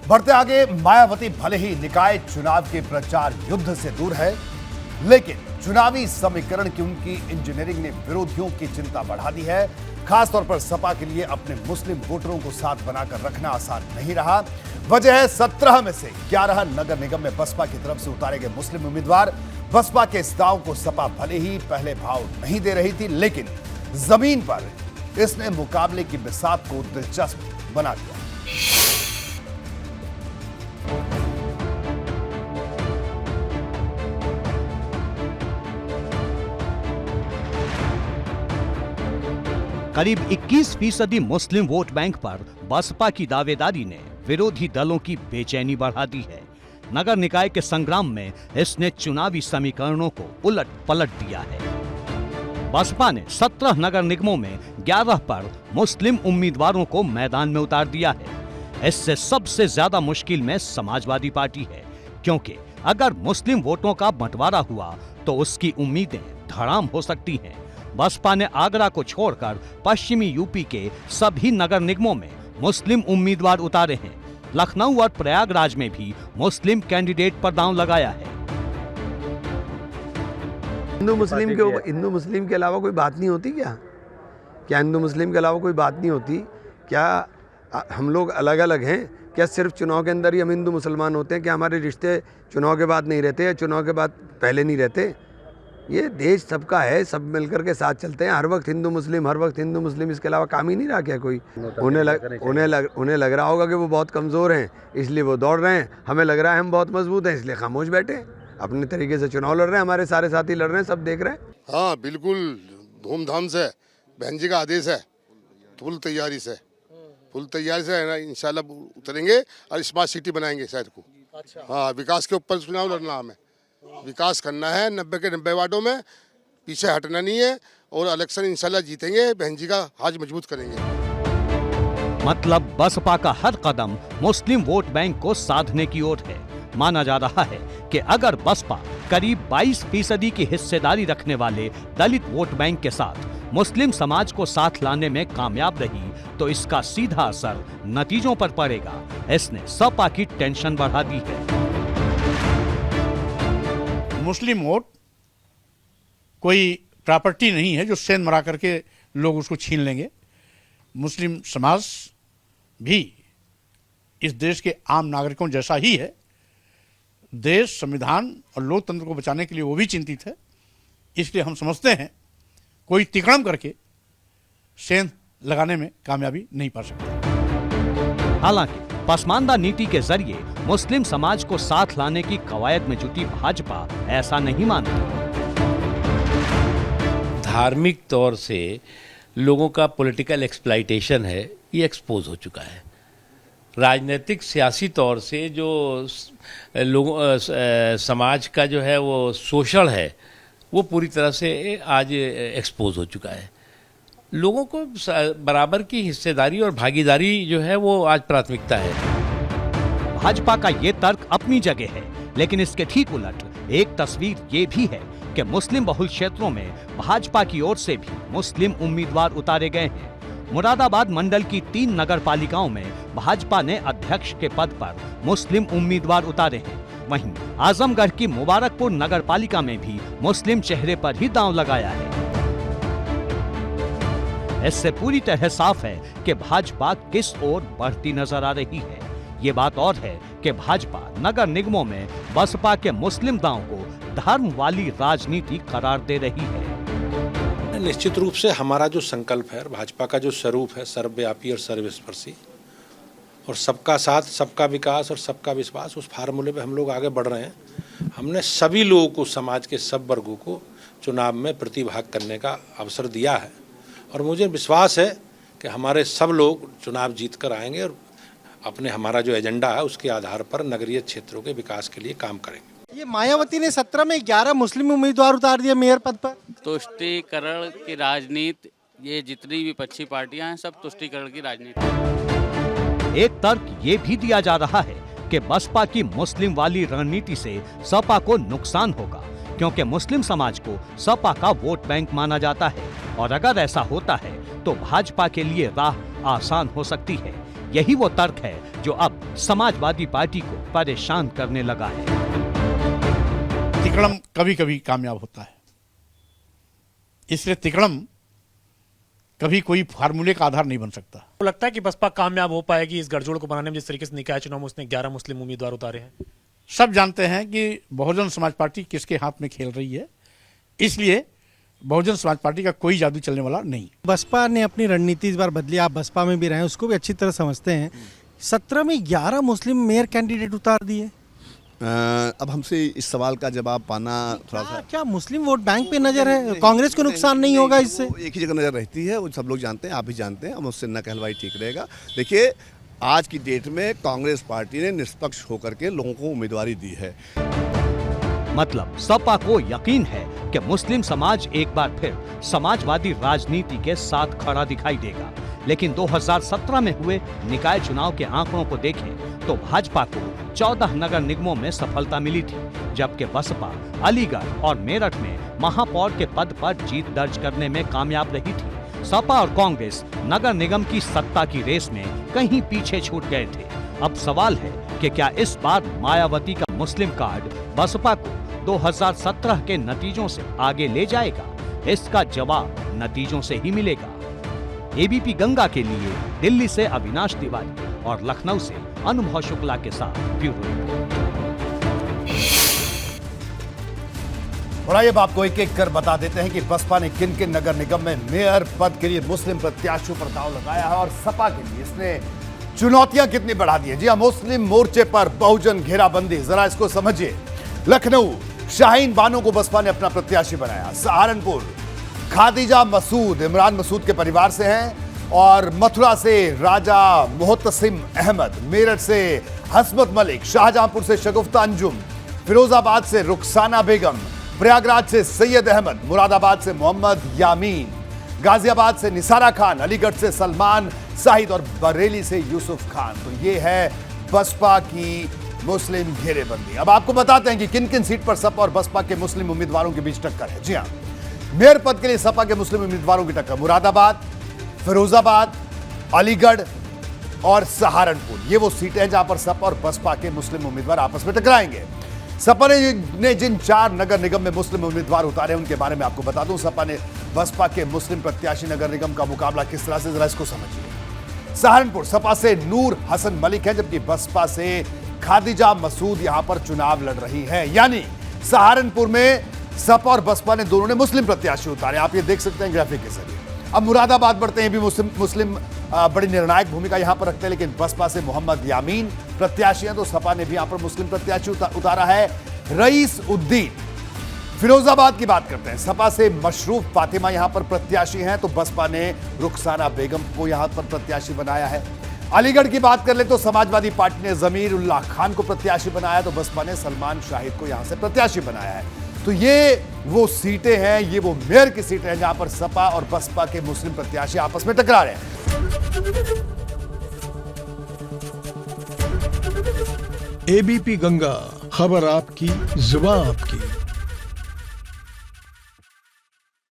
बढ़ते आगे, मायावती भले ही निकाय चुनाव के प्रचार युद्ध से दूर है, लेकिन चुनावी समीकरण की उनकी इंजीनियरिंग ने विरोधियों की चिंता बढ़ा दी है। खासतौर पर सपा के लिए अपने मुस्लिम वोटरों को साथ बनाकर रखना आसान नहीं रहा। वजह है 17 में से 11 नगर निगम में बसपा की तरफ से उतारे गए मुस्लिम उम्मीदवार। बसपा के इस दांव को सपा भले ही पहले भाव नहीं दे रही थी, लेकिन जमीन पर इसने मुकाबले की बिसात को दिलचस्प बना दिया। करीब 21% मुस्लिम वोट बैंक पर बसपा की दावेदारी ने विरोधी दलों की बेचैनी बढ़ा दी है। नगर निकाय के संग्राम में इसने चुनावी समीकरणों को उलट पलट दिया है। बसपा ने 17 नगर निगमों में 11 पर मुस्लिम उम्मीदवारों को मैदान में उतार दिया है। इससे सबसे ज्यादा मुश्किल में समाजवादी पार्टी है, क्योंकि अगर मुस्लिम वोटों का बंटवारा हुआ तो उसकी उम्मीदें धड़ाम हो सकती हैं। बसपा ने आगरा को छोड़कर पश्चिमी यूपी के सभी नगर निगमों में मुस्लिम उम्मीदवार उतारे हैं। लखनऊ और प्रयागराज में भी मुस्लिम कैंडिडेट पर दांव लगाया है। हिंदू मुस्लिम के अलावा कोई बात नहीं होती क्या? हिंदू मुस्लिम के अलावा कोई बात नहीं होती क्या? हम लोग अलग अलग हैं क्या? सिर्फ चुनाव के अंदर ही हम हिंदू मुसलमान होते हैं क्या? हमारे रिश्ते चुनाव के बाद नहीं रहते या चुनाव के बाद पहले नहीं रहते? ये देश सबका है, सब मिलकर के साथ चलते हैं। हर वक्त हिंदू मुस्लिम, इसके अलावा काम ही नहीं रहा क्या कोई? उन्हें लग रहा होगा कि वो बहुत कमज़ोर हैं, इसलिए वो दौड़ रहे हैं। हमें लग रहा है हम बहुत मजबूत हैं, इसलिए खामोश बैठे अपने तरीके से चुनाव लड़ रहे हैं। हमारे सारे साथी लड़ रहे हैं, सब देख रहे हैं। हाँ, बिल्कुल धूमधाम से बहन जी का आदेश है, फुल तैयारी से है ना, इंशाल्लाह उतरेंगे और स्मार्ट सिटी बनाएंगे शहर को। हाँ, विकास के ऊपर चुनाव लड़ना, हमें विकास करना है। 90 के 90 वार्डों में पीछे हटना नहीं है और इलेक्शन इंशाल्लाह जीतेंगे, बहन जी का हाथ मजबूत करेंगे। मतलब बसपा का हर कदम मुस्लिम वोट बैंक को साधने की ओर है। माना जा रहा है कि अगर बसपा करीब 22% की हिस्सेदारी रखने वाले दलित वोट बैंक के साथ मुस्लिम समाज को साथ लाने में कामयाब रही तो इसका सीधा असर नतीजों पर पड़ेगा। इसने सपा की टेंशन बढ़ा दी है। मुस्लिम वोट कोई प्रॉपर्टी नहीं है जो सेंध मरा करके लोग उसको छीन लेंगे। मुस्लिम समाज भी इस देश के आम नागरिकों जैसा ही है। देश, संविधान और लोकतंत्र को बचाने के लिए वो भी चिंतित है। इसलिए हम समझते हैं कोई तिकड़म करके सेंध लगाने में कामयाबी नहीं पा सकता। हालांकि पसमानदा नीति के जरिए मुस्लिम समाज को साथ लाने की कवायद में जुटी भाजपा ऐसा नहीं मानती। धार्मिक तौर से लोगों का पॉलिटिकल एक्सप्लॉइटेशन है, ये एक्सपोज हो चुका है। राजनीतिक सियासी तौर से जो लोगों समाज का जो है वो शोषण है, वो पूरी तरह से आज एक्सपोज हो चुका है। लोगों को बराबर की हिस्सेदारी और भागीदारी जो है वो आज प्राथमिकता है। भाजपा का ये तर्क अपनी जगह है, लेकिन इसके ठीक उलट एक तस्वीर ये भी है कि मुस्लिम बहुल क्षेत्रों में भाजपा की ओर से भी मुस्लिम उम्मीदवार उतारे गए हैं। मुरादाबाद मंडल की 3 नगर पालिकाओं में भाजपा ने अध्यक्ष के पद पर मुस्लिम उम्मीदवार उतारे हैं। वहीं आजमगढ़ की मुबारकपुर नगर पालिका में भी मुस्लिम चेहरे पर ही दांव लगाया है। इससे पूरी तरह साफ है कि भाजपा किस ओर बढ़ती नजर आ रही है। ये बात और है कि भाजपा नगर निगमों में बसपा के मुस्लिम दांव को धर्म वाली राजनीति करार दे रही है। निश्चित रूप से हमारा जो संकल्प है, भाजपा का जो स्वरूप है, सर्वव्यापी और सर्वस्पर्शी और सबका साथ, सबका विकास और सबका विश्वास, उस फार्मूले पे हम लोग आगे बढ़ रहे हैं। हमने सभी लोगों को, समाज के सब वर्गों को चुनाव में प्रतिभाग करने का अवसर दिया है और मुझे विश्वास है कि हमारे सब लोग चुनाव जीत कर आएंगे और अपने हमारा जो एजेंडा है उसके आधार पर नगरीय क्षेत्रों के विकास के लिए काम करेंगे। ये मायावती ने 17 में 11 मुस्लिम उम्मीदवार उतार दिया मेयर पद पर। तुष्टीकरण की राजनीति, ये जितनी विपक्षी पार्टियां हैं सब तुष्टीकरण की राजनीति। एक तर्क ये भी दिया जा रहा है कि बसपा की मुस्लिम वाली रणनीति से सपा को नुकसान होगा, क्योंकि मुस्लिम समाज को सपा का वोट बैंक माना जाता है और अगर ऐसा होता है तो भाजपा के लिए राह आसान हो सकती है। यही वो तर्क है जो अब समाजवादी पार्टी को परेशान करने लगा है। तिकड़म कभी कभी कामयाब होता है, इसलिए तिकड़म कभी कोई फार्मूले का आधार नहीं बन सकता। तो लगता है कि बसपा कामयाब हो पाएगी इस गठजोड़ को बनाने में, जिस तरीके से निकाय चुनाव में उसने 11 मुस्लिम उम्मीदवार उतारे हैं? सब जानते हैं कि बहुजन समाज पार्टी किसके हाथ में खेल रही है, इसलिए बहुजन समाज पार्टी का कोई जादू चलने वाला नहीं। बसपा ने अपनी रणनीति इस बार बदली, आप बसपा में भी रहे, उसको भी अच्छी तरह समझते हैं। 17 में 11 मुस्लिम मेयर कैंडिडेट उतार दिए। अब हमसे इस सवाल का जवाब पाना थोड़ा सा, क्या मुस्लिम वोट बैंक पे नजर है? कांग्रेस को नुकसान नहीं होगा इससे? एक ही जगह नजर रहती है, वो सब लोग जानते हैं, आप भी जानते हैं, हम उससे न कहलवाई ठीक रहेगा। देखिए, आज की डेट में कांग्रेस पार्टी ने निष्पक्ष होकर के लोगों को उम्मीदवारी दी है। मतलब सपा को यकीन है कि मुस्लिम समाज एक बार फिर समाजवादी राजनीति के साथ खड़ा दिखाई देगा। लेकिन 2017 में हुए निकाय चुनाव के आंकड़ों को देखें तो भाजपा को 14 नगर निगमों में सफलता मिली थी, जबकि बसपा अलीगढ़ और मेरठ में महापौर के पद पर जीत दर्ज करने में कामयाब रही थी। सपा और कांग्रेस नगर निगम की सत्ता की रेस में कहीं पीछे छूट गए थे। अब सवाल है कि क्या इस बार मायावती का मुस्लिम कार्ड बसपा को 2017 के नतीजों से आगे ले जाएगा? इसका जवाब नतीजों से ही मिलेगा। एबीपी गंगा के लिए दिल्ली से अविनाश तिवारी और लखनऊ से अनुभव शुक्ला के साथ ब्यूरो रिपोर्ट। और आइए अब आपको एक एक कर बता देते हैं कि बसपा ने किन किन नगर निगम में मेयर पद के लिए मुस्लिम प्रत्याशियों पर दांव लगाया है और सपा के लिए इसने चुनौतियां कितनी बढ़ा दी है। जी हां, मुस्लिम मोर्चे पर बहुजन घेराबंदी, जरा इसको समझिए। लखनऊ शाहीन बानो को बसपा ने अपना प्रत्याशी बनाया। सहारनपुर खादिजा मसूद इमरान मसूद के परिवार से हैं और मथुरा से राजा मोहतसिम अहमद, मेरठ से हसमत मलिक, शाहजहांपुर से शगुफ्ता अंजुम, फिरोजाबाद से रुखसाना बेगम, प्रयागराज से सैयद अहमद, मुरादाबाद से मोहम्मद यामीन, गाजियाबाद से निसारा खान, अलीगढ़ से सलमान साहिद और बरेली से यूसुफ खान। तो ये है बसपा की मुस्लिम घेरेबंदी। अब आपको बताते हैं कि किन किन सीट पर सपा और बसपा के मुस्लिम उम्मीदवारों के बीच टक्कर है। जी हां, मेयर पद के लिए सपा के मुस्लिम उम्मीदवारों की टक्कर मुरादाबाद, फिरोजाबाद, अलीगढ़ और सहारनपुर। ये वो सीटें हैं जहां पर सपा और बसपा के मुस्लिम उम्मीदवार आपस में टकराएंगे। सपा ने जिन 4 नगर निगम में मुस्लिम उम्मीदवार उतारे उनके बारे में आपको बता दूं। सपा ने बसपा के मुस्लिम प्रत्याशी नगर निगम का मुकाबला किस तरह से, जरा इसको समझिए। सहारनपुर सपा से नूर हसन मलिक है, जबकि बसपा से खादिजा मसूद यहां पर चुनाव लड़ रही है। यानी सहारनपुर में सपा और बसपा ने दोनों ने मुस्लिम प्रत्याशी उतारे। आप ये देख सकते हैं ग्राफिक के जरिए। अब मुरादाबाद बढ़ते हैं, भी मुस्लिम बड़ी निर्णायक भूमिका यहां पर रखते हैं, लेकिन बसपा से मोहम्मद यामीन प्रत्याशी हैं, तो सपा ने भी यहां पर मुस्लिम प्रत्याशी उतारा है। रईस उद्दीन फिरोजाबाद की बात करते हैं, सपा से मशरूफ फातिमा यहां पर प्रत्याशी हैं, तो बसपा ने रुखसाना बेगम को यहां पर प्रत्याशी बनाया है। अलीगढ़ की बात कर ले तो समाजवादी पार्टी ने जमीर उल्लाह खान को प्रत्याशी बनाया, तो बसपा ने सलमान शाहिद को यहां से प्रत्याशी बनाया है। तो ये वो सीटें हैं, ये वो मेयर की सीटें हैं जहां पर सपा और बसपा के मुस्लिम प्रत्याशी आपस में टकरा रहे हैं। एबीपी गंगा, खबर आपकी, जुबान आपकी।